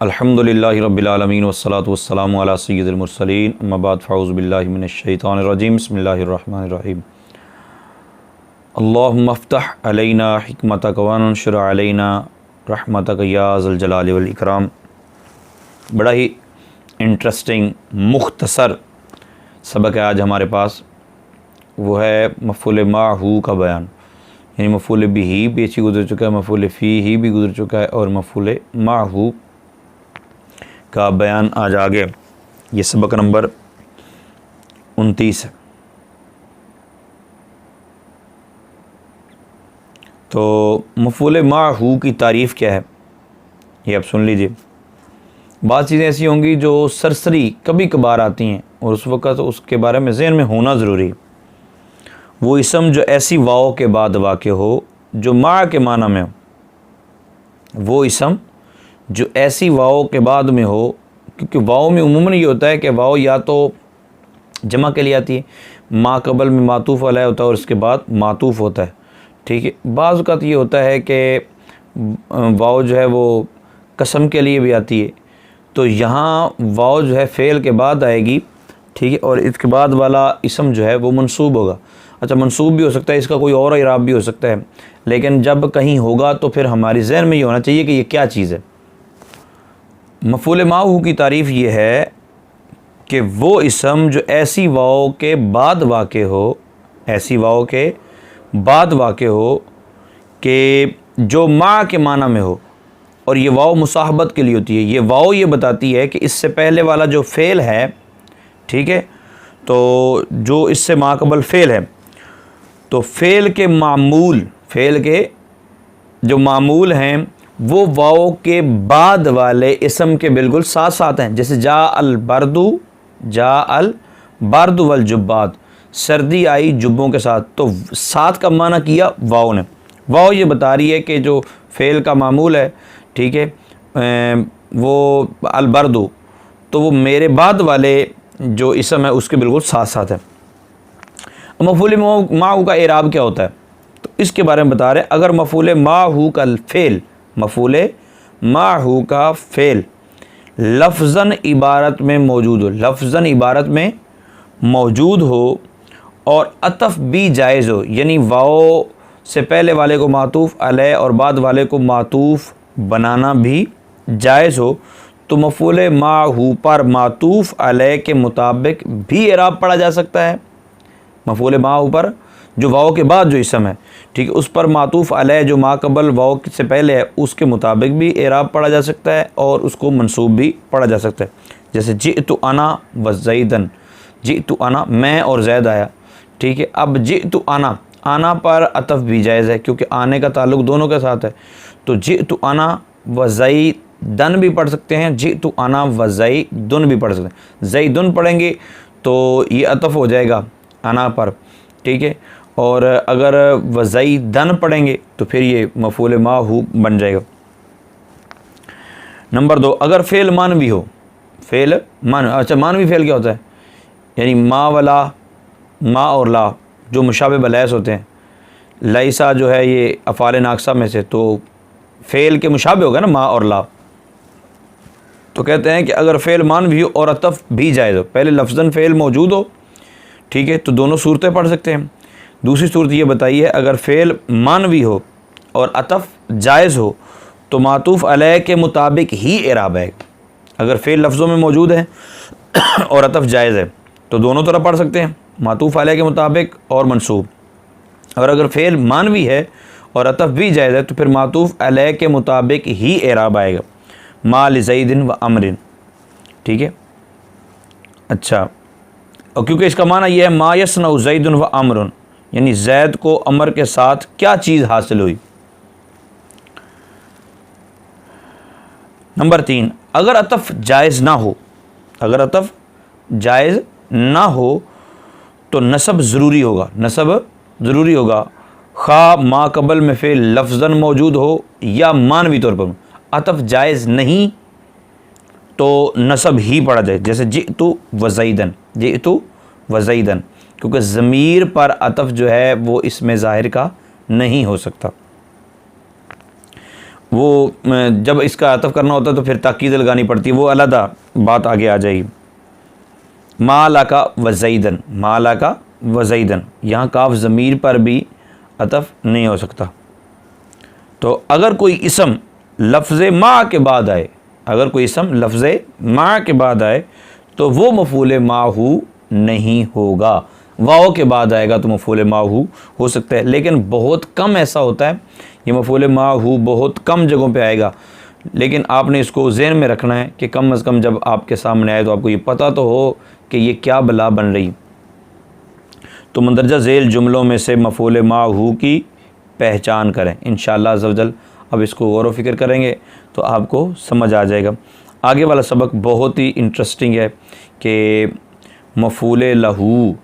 अल्हम्दुलिल्लाहि रब्बिल आलमीन वस्सलातु वस्सलामु अला सय्यिदिल मुरसलीन अम्मा बाद फ़अऊज़ु बिल्लाहि मिनश शैतानिर रजीम बिस्मिल्लाहिर रहमानिर रहीम। अल्लाहुम्मा अफ़्तह अलैना हिकमतक वंशुर अलैना रहमतक या ज़ल जलाली वल इकराम। बड़ा ही इंटरेस्टिंग मुख्तसर सबक है आज हमारे पास, वो है मफ़ूल माहू का बयान। यानी मफ़ूल बिही भी अच्छी गुजर चुका है, मफ़ूल फ़ी ही भी गुजर चुका है और मफ़ूल माहू का बयान आज आगे। ये सबक नंबर 29 है। तो मफ़ूल माहू की तारीफ़ क्या है ये आप सुन लीजिए। बात चीज़ें ऐसी होंगी जो सरसरी कभी कभार आती हैं और उस वक़्त उसके बारे में ज़हन में होना ज़रूरी है। वो इसम जो ऐसी वाव के बाद वाक़े हो जो मा के माना में हो, वो इसम जो ऐसी वाव के बाद में हो, क्योंकि वाव में उमूमन ये होता है कि वाव या तो जमा के लिए आती है, मा कबल में मातूफ़ अलैह होता है और उसके बाद मातूफ़ होता है। ठीक है, बाज़ औक़ात ये होता है कि वाव जो है वो कसम के लिए भी आती है, तो यहाँ वाव जो है फ़ेल के बाद आएगी। ठीक है, और इसके बाद वाला इसम जो है वो मंसूब होगा। अच्छा, मंसूब भी हो सकता है, इसका कोई और इराब भी हो सकता है, लेकिन जब कहीं होगा तो फिर हमारी ज़हन में ये होना चाहिए कि ये क्या चीज़ है। मफ़ूल माहू की तारीफ़ ये है कि वो इसम जो ऐसी वाव के बाद वाक़े हो, ऐसी वाव के बाद वाक़े हो कि जो मा के माना में हो, और ये वाव मुसाहबत के लिए होती है। ये वाव ये बताती है कि इससे पहले वाला जो फ़ेल है, ठीक है, तो जो इससे माक़बल फ़ेल है, तो फ़ेल के मामूल, फ़ेल के जो मामूल हैं वो वाव के बाद वाले इसम के बिल्कुल साथ साथ हैं। जैसे जा अल बारदु वल जुब्बात, सर्दी आई जुब्बों के साथ, तो साथ का माना किया वाव ने। वाव ये बता रही है कि जो फ़ेल का मामूल है, ठीक है, वो अल बारदु, तो वो मेरे बाद वाले जो इसम है उसके बिल्कुल साथ साथ है। मफ़ूल माहू का इराब क्या होता है तो इसके बारे में बता रहे हैं। अगर मफ़ूल माहू का फ़ेल, मफ़ूल माहू का फ़ेल लफ्ज़न इबारत में मौजूद हो, लफ्ज़न इबारत में मौजूद हो और अतफ़ भी जायज़ हो, यानी वाव से पहले वाले को मातूफ़ अलैह और बाद वाले को मातूफ़ बनाना भी जायज़ हो, तो मफ़ूल माहू पर मातूफ़ अलैह के मुताबिक भी इराब पढ़ा जा सकता है। मफ़ूल माहू पर जो वाव के बाद जो इसम है, ठीक है, उस पर मातूफ़ अलैह जो मा कबल वाव से पहले है उसके मुताबिक भी इराब पढ़ा जा सकता है और उसको मंसूब भी पढ़ा जा सकता है। जैसे जिअतु अना व ज़ैदन, जिअतु अना मैं और ज़ैद आया। ठीक है, अब जिअतु अना, आना पर अतफ़ भी जायज़ है क्योंकि आने का ताल्लुक़ दोनों के साथ है, तो जिअतु अना व ज़ैदन भी पढ़ सकते हैं, जिअतु अना व ज़ैदुन भी पढ़ सकते हैं। ज़ैदुन पढ़ेंगे तो ये अतफ़ हो जाएगा अना पर, ठीक है, और अगर वज़ैदन पढ़ेंगे तो फिर ये मफ़ूल माहू बन जाएगा। नंबर 2, अगर फ़ेल मानवी हो, फ़ेल अच्छा मानवी फ़ेल क्या होता है, यानी मा वला, मा और ला जो मुशाबे बलैस होते हैं। लैसा जो है ये अफ़ाल नाक़सा में से, तो फ़ेल के मुशाबे होगा ना मा और ला। तो कहते हैं कि अगर फ़ेल मानवी हो और अतफ़ भी जायज़ हो, पहले लफ्ज़न फ़ेल मौजूद हो, ठीक है, तो दोनों सूरतें पढ़ सकते हैं। दूसरी सूरत ये बताइए, अगर फ़ेल मानवी हो और अतफ़ जायज़ हो तो मातूफ़ अलैह के मुताबिक ही इराब है। अगर फ़ेल लफ्ज़ों में मौजूद है और अतफ़ जायज़ है तो दोनों तरह पढ़ सकते हैं, मातूफ़ अलैह के मुताबिक और मंसूब। और अगर फ़ेल मानवी है और अतफ़ भी जायज़ है तो फिर मातूफ़ अलैह के मुताबिक ही इराब आएगा। मा लिज़ैदिन व अमरिन, ठीक है। अच्छा, और क्योंकि इसका माना यह है मा यसनउ ज़ैदुन व अमरुन, यानी ज़ैद को अमर के साथ क्या चीज़ हासिल हुई। नंबर 3, अगर अतफ़ जायज़ ना हो, अगर अतफ़ जायज़ ना हो तो नसब ज़रूरी होगा, नसब ज़रूरी होगा, खा मा कबल में फ़ेल लफ्ज़न मौजूद हो या मानवी तौर पर। अतफ़ जायज़ नहीं तो नसब ही पढ़ा जाए, जैसे जिअतु व ज़ैदन, जिअतु व ज़ैदन, क्योंकि ज़मीर पर अतफ़ जो है वो इसमें ज़ाहिर का नहीं हो सकता। वो जब इसका आतफ़ करना होता है तो फिर ताकीद लगानी पड़ती है, वो अलग बात आगे आ जाएगी। माला का वज़ैदन, माला का वज़ैदन, यहाँ काफ ज़मीर पर भी अतफ़ नहीं हो सकता। तो अगर कोई इसम लफ्ज़ मा के बाद आए, अगर कोई इसम लफ्ज़ मा के बाद आए तो वो मफ़ूल माहू नहीं होगा। वाओ के बाद आएगा तो मफ़ूल माहू हो सकता है, लेकिन बहुत कम ऐसा होता है। ये मफ़ूल माहू बहुत कम जगहों पे आएगा, लेकिन आपने इसको ज़हन में रखना है कि कम अज़ कम जब आपके सामने आए तो आपको ये पता तो हो कि ये क्या बला बन रही। तो मंदरजा ज़ेल जुमलों में से मफ़ूल माहू की पहचान करें। इंशाअल्लाह अज़्ज़ा वजल अब इसको गौर व फ़िक्र करेंगे तो आपको समझ आ जाएगा। आगे वाला सबक बहुत ही इंटरेस्टिंग है कि मफ़ूल लहू,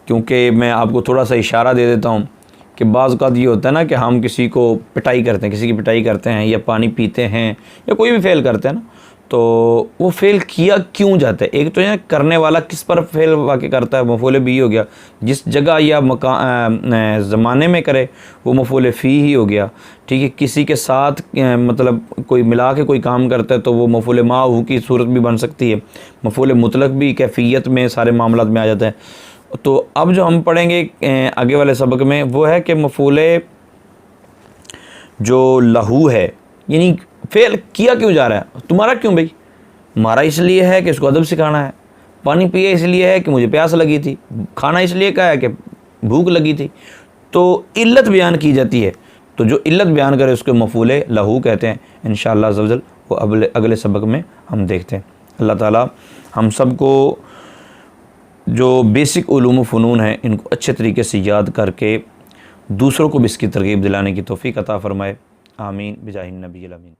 क्योंकि मैं आपको थोड़ा सा इशारा दे देता हूँ कि बाज़ औक़ात ये होता है ना कि हम किसी को पिटाई करते हैं, किसी की पिटाई करते हैं या पानी पीते हैं या कोई भी फ़ेल करते हैं ना, तो वो फ़ेल किया क्यों जाता है। एक तो ये करने वाला किस पर फ़ेल वाक़ करता है, मफ़ूल भी हो गया, जिस जगह या ज़माने में करे वो मफ़ूल फ़ी ही हो गया। ठीक है, किसी के साथ मतलब कोई मिला के कोई काम करता है तो वो मफ़ूल माहू की सूरत भी बन सकती है। मफ़ूल मुतलक भी कैफ़ियत में सारे मामलात में आ जाता है। तो अब जो हम पढ़ेंगे आगे वाले सबक में वो है कि मफ़ूल जो लहू है, यानी फ़ेल किया क्यों जा रहा है, तुम्हारा क्यों भाई, मारा इसलिए है कि इसको अदब सिखाना है, पानी पिया इसलिए है कि मुझे प्यास लगी थी, खाना इसलिए का है कि भूख लगी थी। तो इल्लत बयान की जाती है, तो जो इल्लत बयान करे उसको मफ़ूल लहू कहते हैं। इंशाअल्लाह अज़्ज़ा वजल वो अगले सबक में हम देखते हैं। अल्लाह ताला हम सब को जो बेसिक उलूम व फ़नून हैं इनको अच्छे तरीके से याद करके दूसरों को भी इसकी तरग़ीब दिलाने की तौफ़ीक़ अता फ़रमाए। आमीन बिजाहिन नबी अमीन।